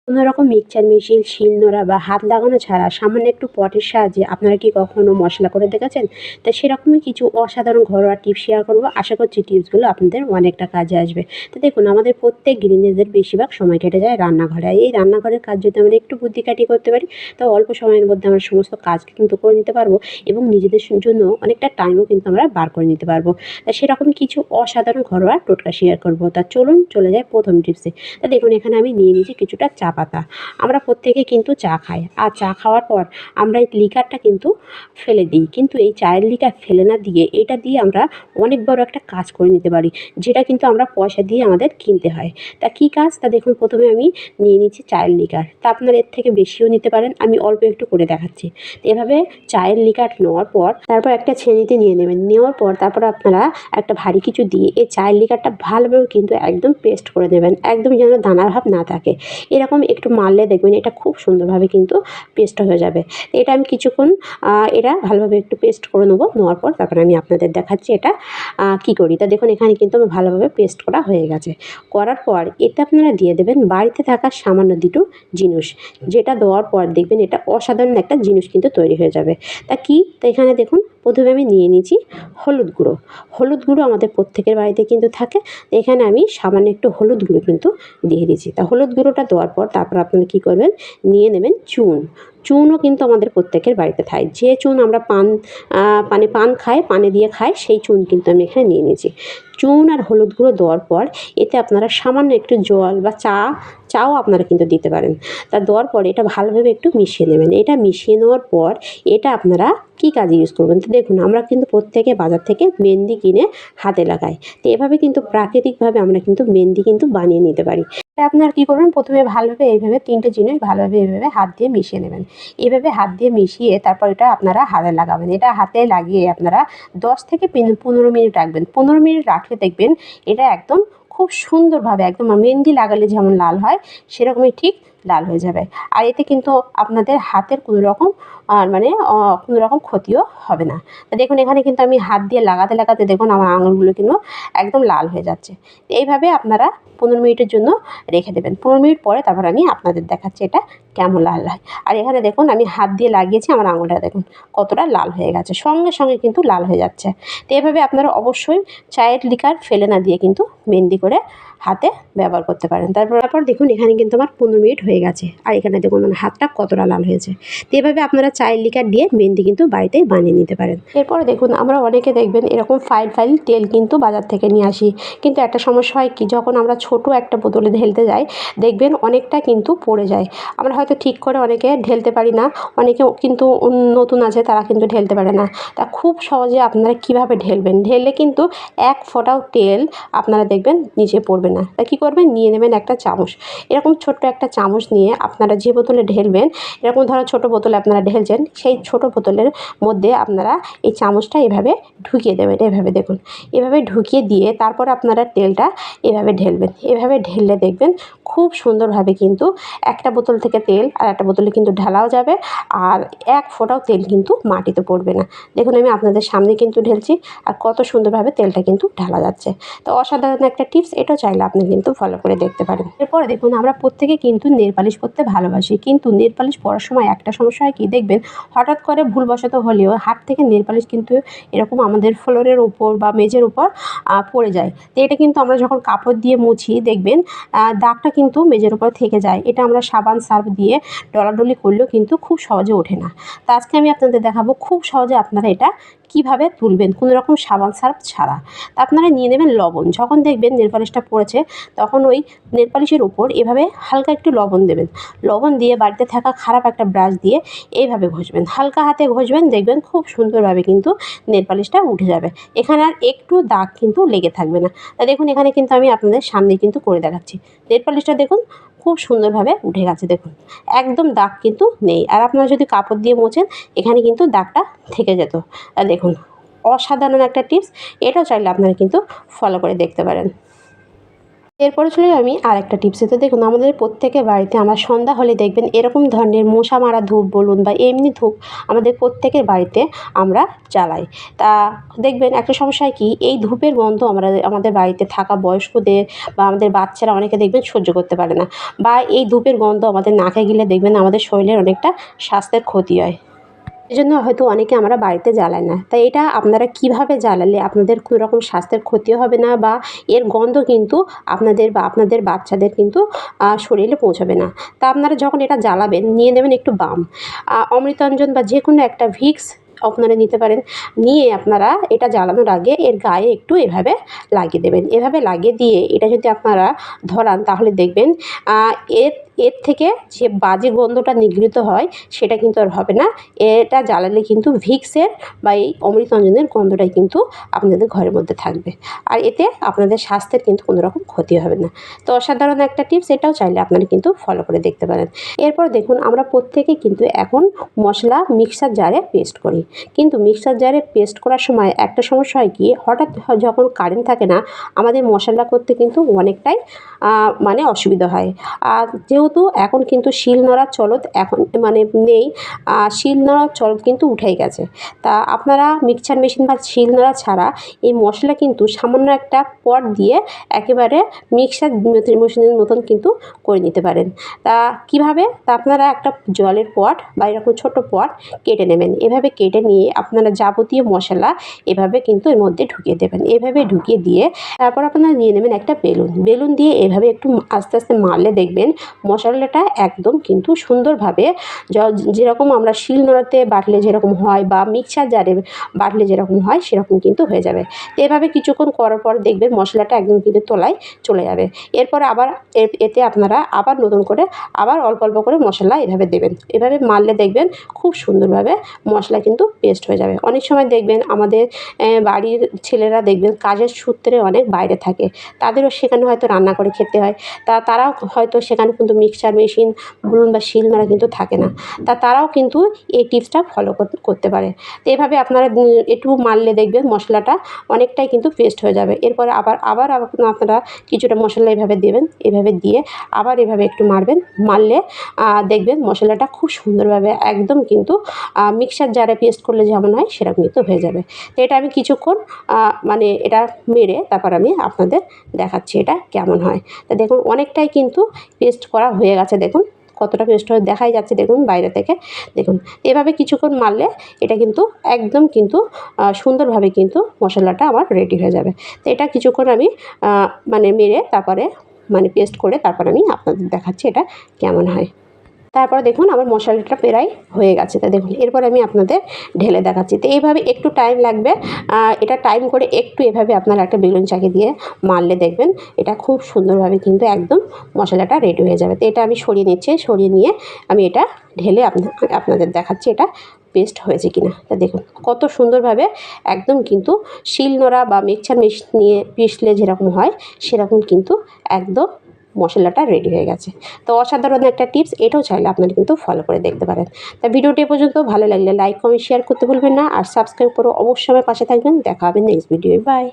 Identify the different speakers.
Speaker 1: কোনো রকম mixture machine, শিলনোড়া বা হাত লাগানো ছাড়া সামান্য একটু পটের সাহায্যে আপনারা কি কখনো মশলা করে দেখেছেন? তা সেরকমই কিছু অসাধারণ ঘরোয়া টিপস শেয়ার করব। আশা করছি টিপসগুলো আপনাদের অনেকটা কাজে আসবে। তো দেখুন, আমাদের প্রত্যেক গৃহিণীদের বেশিরভাগ সময় কেটে যায় রান্নাঘরে। আর এই রান্নাঘরের কাজ যদি আমরা একটু বুদ্ধি খাটিয়ে করতে পারি, তো অল্প সময়ের মধ্যে আমরা সমস্ত কাজ কিন্তু করে নিতে পারবো এবং নিজেদের জন্য অনেকটা টাইমও কিন্তু আমরা বার করে নিতে পারবো। তা সেরকমই কিছু অসাধারণ ঘরোয়া টোটকা শেয়ার করব। তা চলুন চলে যাই প্রথম টিপসে। তা দেখুন, এখানে আমি নিয়ে নিয়েছি কিছুটা চা পাতা। আমরা প্রত্যেকে কিন্তু চা খাই, আর চা খাওয়ার পর আমরা এই লিকারটা কিন্তু ফেলে দিই, কিন্তু এই চায়ের লিকার ফেলে না দিয়ে এটা দিয়ে আমরা অনেক বড় একটা কাজ করে নিতে পারি, যেটা কিন্তু আমরা পয়সা দিয়ে আমাদের কিনতে হয়। তা কী কাজ? তা দেখুন, প্রথমে আমি নিয়ে নিচ্ছি চায়ের লিকার। তা আপনারা এর থেকে বেশিও নিতে পারেন, আমি অল্প একটু করে দেখাচ্ছি। তো এভাবে চায়ের লিকার নেওয়ার পর তারপর একটা ছেনিতে নিয়ে নেবেন। নেওয়ার পর তারপর আপনারা একটা ভারী কিছু দিয়ে এই চায়ের লিকারটা ভালোভাবে কিন্তু একদম পেস্ট করে দেবেন, একদম যেন দানার ভাব না থাকে। এরকম একটু মারলে দেখবেন এটা খুব সুন্দরভাবে কিন্তু পেস্ট হয়ে যাবে। তো এটা আমি কিছুক্ষণ এটা ভালোভাবে একটু পেস্ট করে নেবো। নেওয়ার পর তারপরে আমি আপনাদের দেখাচ্ছি এটা কী করি। তা দেখুন, এখানে কিন্তু আমার ভালোভাবে পেস্ট করা হয়ে গেছে। করার পর এতে আপনারা দিয়ে দেবেন বাড়িতে থাকা সামান্য দুটো জিনিস, যেটা দেওয়ার পর দেখবেন এটা অসাধারণ একটা জিনিস কিন্তু তৈরি হয়ে যাবে। তা কী? তো এখানে দেখুন, প্রথমে আমি নিয়ে নিয়েছি হলুদ গুঁড়ো। হলুদ গুঁড়ো আমাদের প্রত্যেকের বাড়িতে কিন্তু থাকে। তো এখানে আমি সামান্য একটু হলুদ গুঁড়ো কিন্তু দিয়ে দিয়েছি। তা হলুদ গুঁড়োটা দেওয়ার পর তারপর আপনারা কী করবেন, নিয়ে নেবেন চুন। চুনও কিন্তু আমাদের প্রত্যেকের বাড়িতে খাই, যে চুন আমরা পান খাই, পানে দিয়ে খাই, সেই চুন কিন্তু আমি এখানে নিয়ে নিয়েছি। চুন আর হলুদ গুঁড়ো দেওয়ার পর এতে আপনারা সামান্য একটু জল বা চাও আপনারা কিন্তু দিতে পারেন। তা দেওয়ার পর এটা ভালোভাবে একটু মিশিয়ে নেবেন। এটা মিশিয়ে নেওয়ার পর এটা আপনারা কী কাজে ইউজ করবেন? তো দেখুন, আমরা কিন্তু প্রত্যেকে বাজার থেকে মেহেন্দি কিনে হাতে লাগাই। তো এভাবে কিন্তু প্রাকৃতিকভাবে আমরা কিন্তু মেহেন্দি কিন্তু বানিয়ে নিতে পারি। তা আপনারা কী করবেন, প্রথমে ভালোভাবে এইভাবে 3টে জিনিস ভালোভাবে এইভাবে হাত দিয়ে মিশিয়ে নেবেন। এভাবে হাত দিয়ে মিশিয়ে তারপর এটা আপনারা হাতে লাগাবেন। এটা হাতে লাগিয়ে আপনারা 10 থেকে 15 মিনিট রাখবেন। 15 মিনিট রাখলে দেখবেন এটা একদম খুব সুন্দরভাবে, একদম মেহেন্দি লাগালে যেমন লাল হয় সেরকমই ঠিক লাল হয়ে যাবে। আর এতে কিন্তু আপনাদের হাতের কোনো রকম কোনো রকম ক্ষতিও হবে না। তা দেখুন, এখানে কিন্তু আমি হাত দিয়ে লাগাতে লাগাতে দেখুন আমার আঙুলগুলো কিন্তু একদম লাল হয়ে যাচ্ছে। তো এইভাবে আপনারা 15 মিনিটের জন্য রেখে দেবেন। 15 মিনিট পরে তারপর আমি আপনাদের দেখাচ্ছি এটা কেমন লাল হয়। আর এখানে দেখুন, আমি হাত দিয়ে লাগিয়েছি, আমার আঙুলটা দেখুন কতটা লাল হয়ে গেছে, সঙ্গে সঙ্গে কিন্তু লাল হয়ে যাচ্ছে। তো এভাবে আপনারা অবশ্যই চায়ের লিকার ফেলে না দিয়ে কিন্তু মেহেন্দি করে হাতে ব্যবহার করতে পারেন। তারপর দেখুন, এখানে কিন্তু আমার 15 মিনিট হয়ে গেছে, আর এখানে দেখুন আমার হাতটা কতটা লাল হয়েছে। তো এভাবে আপনারা চায়ের লিকার দিয়ে মেহেন্দি কিন্তু বাড়িতেই বানিয়ে নিতে পারেন। এরপরে দেখুন, আমরা অনেকে দেখবেন এরকম ফাইল তেল কিন্তু বাজার থেকে নিয়ে আসি, কিন্তু একটা সমস্যা হয় কি, যখন আমরা ছোট একটা বোতলে ঢেলতে যাই দেখবেন অনেকটা কিন্তু পড়ে যায়। আমরা হয়তো ঠিক করে অনেকে ঢেলতে পারি না, অনেকে কিন্তু নতুন আছে তারা কিন্তু ঢেলতে পারে না। তা খুব সহজে আপনারা কীভাবে ঢেলবেন, ঢেললে কিন্তু এক ফোঁটাও তেল আপনারা দেখবেন নিচে পড়বে না। তা কী করবেন, নিয়ে নেবেন একটা চামচ। এরকম ছোট্ট একটা চামচ নিয়ে আপনারা যে বোতলে ঢেলবেন, এরকম ধরো ছোটো বোতলে আপনারা ঢেলছেন, সেই ছোটো বোতলের মধ্যে আপনারা এই চামচটা এভাবে ঢুকিয়ে দেবেন। এভাবে দেখুন, এভাবে ঢুকিয়ে দিয়ে তারপর আপনারা তেলটা এভাবে ঢেলবেন। এভাবে ঢেললে দেখবেন খুব সুন্দরভাবে কিন্তু একটা বোতল থেকে তেল আর একটা বোতলে কিন্তু ঢালাও যাবে, আর এক ফোঁটাও তেল কিন্তু মাটিতে পড়বে না। দেখুন, আমি আপনাদের সামনে কিন্তু ঢেলছি আর কত সুন্দরভাবে তেলটা কিন্তু ঢালা যাচ্ছে। তো অসাধারণ একটা টিপস, এটাও চাইলে আপনি কিন্তু ফলো করে দেখতে পারেন। এরপরে দেখুন, আমরা প্রত্যেকে কিন্তু নেল পালিশ করতে ভালোবাসি, কিন্তু নেল পালিশ পরার সময় একটা সমস্যা হয় কি, দেখবেন হঠাৎ করে ভুলবশত হলেও হাত থেকে নেল পালিশ কিন্তু এরকম আমাদের ফ্লোরের উপর বা মেঝের উপর পড়ে যায়। তো এটা কিন্তু আমরা যখন কাপড় দিয়ে মুছি দেখবেন দাগটা কিন্তু মেঝের উপর থেকে যায়। এটা আমরা সাবান সার্ফ দিয়ে ডলাডলি করলেও কিন্তু খুব সহজে ওঠে না। তো আজকে আমি আপনাদের দেখাবো খুব সহজে আপনারা এটা কীভাবে তুলবেন কোনো রকম সাবান সার্ফ ছাড়া। তা আপনারা নিয়ে নেবেন লবণ। যখন দেখবেন নেল পালিশটা পড়েছে তখন ওই নেল পালিশের উপর এভাবে হালকা একটু লবণ দেবেন। লবণ দিয়ে বাড়িতে থাকা খারাপ একটা ব্রাশ দিয়ে এইভাবে ঘষবেন, হালকা হাতে ঘষবেন, দেখবেন খুব সুন্দরভাবে কিন্তু নেল পালিশটা উঠে যাবে। এখানে আর একটু দাগ কিন্তু লেগে থাকবে না। তা দেখুন, এখানে কিন্তু আমি আপনাদের সামনে কিন্তু করে দেখাচ্ছি। নেল পালিশটা দেখুন খুব সুন্দরভাবে উঠে গেছে, দেখুন একদম দাগ কিন্তু নেই। আর আপনারা যদি কাপড় দিয়ে মোছেন এখানে কিন্তু দাগটা থেকে যেত। আর দেখুন, অসাধারণ একটা টিপস, এটাও চাইলে আপনারা কিন্তু ফলো করে দেখতে পারেন। এরপরে চলে আমি আরেকটা টিপসে। তো দেখুন আমাদের প্রত্যেকের বাড়িতে আমরা সন্ধ্যা হলে দেখবেন এরকম ধরনের মশা মারা ধূপ বলুন বা এমনি ধূপ আমাদের প্রত্যেকের বাড়িতে আমরা জ্বালাই। তা দেখবেন একটা সমস্যা হয় কি, এই ধূপের গন্ধ আমাদের বাড়িতে থাকা বয়স্কদের বা আমাদের বাচ্চারা অনেকে দেখবেন সহ্য করতে পারে না, বা এই ধূপের গন্ধ আমাদের নাকে গেলে দেখবেন আমাদের শরীরের অনেকটা স্বাস্থ্যের ক্ষতি হয়। এজন্য হয়তো অনেকে আমরা বাড়িতে জ্বালাই না। তাই এটা আপনারা কীভাবে জ্বালালে আপনাদের কোনো রকম স্বাস্থ্যের ক্ষতিও হবে না, বা এর গন্ধ কিন্তু আপনাদের বা আপনাদের বাচ্চাদের কিন্তু শরীরে পৌঁছাবে না। তা আপনারা যখন এটা জ্বালাবেন নিয়ে নেবেন একটু বাম, অমৃতাঞ্জন বা যে কোনো একটা ভিক্স আপনারা নিতে পারেন। নিয়ে আপনারা এটা জ্বালানোর আগে এর গায়ে একটু এভাবে লাগিয়ে দেবেন। এভাবে লাগিয়ে দিয়ে এটা যদি আপনারা ধরান তাহলে দেখবেন এর এর থেকে যে বাজে গন্ধটা নিগৃহীত হয় সেটা কিন্তু আর হবে না। এটা জ্বালালে কিন্তু ভিক্সের বা এই অমৃতাঞ্জনের গন্ধটাই কিন্তু আপনাদের ঘরের মধ্যে থাকবে। আর এতে আপনাদের স্বাস্থ্যের কিন্তু কোনো রকম ক্ষতি হবে না। তো অসাধারণ একটা টিপস, এটাও চাইলে আপনারা কিন্তু ফলো করে দেখতে পারেন। এরপর দেখুন আমরা প্রত্যেকেই কিন্তু এখন মশলা মিক্সার জারে পেস্ট করি। কিন্তু মিক্সার জারে পেস্ট করার সময় একটা সমস্যা হয় কি, হঠাৎ যখন কারেন্ট থাকে না আমাদের মশলা করতে কিন্তু অনেকটাই মানে অসুবিধা হয়। আর যেহেতু এখন কিন্তু শিলনোড়ার চলত এখন মানে নেই, শিলনোড়ার চল কিন্তু উঠেই গেছে। তা আপনারা মিক্সচার মেশিন বা শিলনোড়া ছাড়া এই মশলা কিন্তু সামান্য একটা পট দিয়ে একেবারে মিক্সার মেশিনের মতন কিন্তু করে নিতে পারেন। তা কীভাবে? তা আপনারা একটা জলের পট বা এরকম ছোটো পট কেটে নেবেন। এভাবে কেটে নিয়ে আপনারা যাবতীয় মশলা এভাবে কিন্তু এর মধ্যে ঢুকিয়ে দেবেন। এভাবে ঢুকিয়ে দিয়ে তারপর আপনারা নিয়ে নেবেন একটা বেলুন দিয়ে এভাবে একটু আস্তে আস্তে মারলে দেখবেন মশলাটা একদম কিন্তু সুন্দরভাবে যেরকম আমরা শিলনোড়াতে বাটলে যেরকম হয় বা মিক্সার জারে বাটলে যেরকম হয় সেরকম কিন্তু হয়ে যাবে। তো এভাবে কিছুক্ষণ করার পর দেখবেন মশলাটা একদম কিন্তু তলায় চলে যাবে। এরপরে আবার এতে আপনারা আবার নতুন করে আবার অল্প অল্প করে মশলা এভাবে দেবেন। এভাবে মারলে দেখবেন খুব সুন্দরভাবে মশলা কিন্তু পেস্ট হয়ে যাবে। অনেক সময় দেখবেন আমাদের বাড়ির ছেলেরা দেখবেন কাজের সূত্রে অনেক বাইরে থাকে, তাদেরও সেখানে হয়তো রান্না করে খেতে হয়। তারাও হয়তো সেখানে কিন্তু মিক্সচার মেশিন বলুন বা শিলনোড়া কিন্তু থাকে না। তারাও কিন্তু এই টিপসটা ফলো করতে পারে। তো এভাবে আপনারা একটু মারলে দেখবেন মশলাটা অনেকটাই কিন্তু পেস্ট হয়ে যাবে। এরপরে আবার আপনারা কিছুটা মশলা এভাবে দেবেন। এভাবে দিয়ে আবার এভাবে একটু মারবেন। মারলে দেখবেন মশলাটা খুব সুন্দরভাবে একদম কিন্তু মিক্সচার জারে পেস্ট করলে যেমন হয় সেরকম কিন্তু হয়ে যাবে। তো এটা আমি কিছুক্ষণ মানে এটা মেরে তারপর আমি আপনাদের দেখাচ্ছি এটা কেমন হয়। তো দেখুন অনেকটাই কিন্তু পেস্ট করা হয়ে গেছে, দেখুন কতটা পেস্ট হয়ে দেখাই যাচ্ছে দেখুন বাইরে থেকে। দেখুন এভাবে কিছুক্ষণ মারলে এটা কিন্তু একদম কিন্তু সুন্দরভাবে কিন্তু মশলাটা আমার রেডি হয়ে যাবে। তো এটা কিছুক্ষণ আমি মানে মেরে তারপরে মানে পেস্ট করে তারপর আমি আপনাদের দেখাচ্ছি এটা কেমন হয়। তারপরে দেখুন আমার মশলাটা প্রায় হয়ে গেছে। তা দেখুন এরপরে আমি আপনাদের ঢেলে দেখাচ্ছি। তো এইভাবে একটু টাইম লাগবে। এটা টাইম করে একটু এভাবে আপনারা একটা বেলুন চাকি দিয়ে মারলে দেখবেন এটা খুব সুন্দরভাবে কিন্তু একদম মশলাটা রেডি হয়ে যাবে। তো এটা আমি সরিয়ে নিচ্ছি। সরিয়ে নিয়ে আমি এটা ঢেলে আপনাদের দেখাচ্ছি এটা পেস্ট হয়েছে কিনা। তা দেখুন কত সুন্দরভাবে একদম কিন্তু শিলনোড়া বা মিক্সচার মেশিন নিয়ে পিষলে যেরকম হয় সেরকম কিন্তু একদম মশলাটা রেডি হয়ে গেছে। তো অসাধারণ একটা টিপস, এটাও চাইলে আপনারা কিন্তু ফলো করে দেখতে পারেন। তা ভিডিওটি এ পর্যন্ত ভালো লাগলে লাইক কমেন্ট শেয়ার করতে ভুলবেন না, আর সাবস্ক্রাইব করে অবশ্যই আমার পাশে থাকবেন। দেখা হবে নেক্সট ভিডিওয়ে। বাই।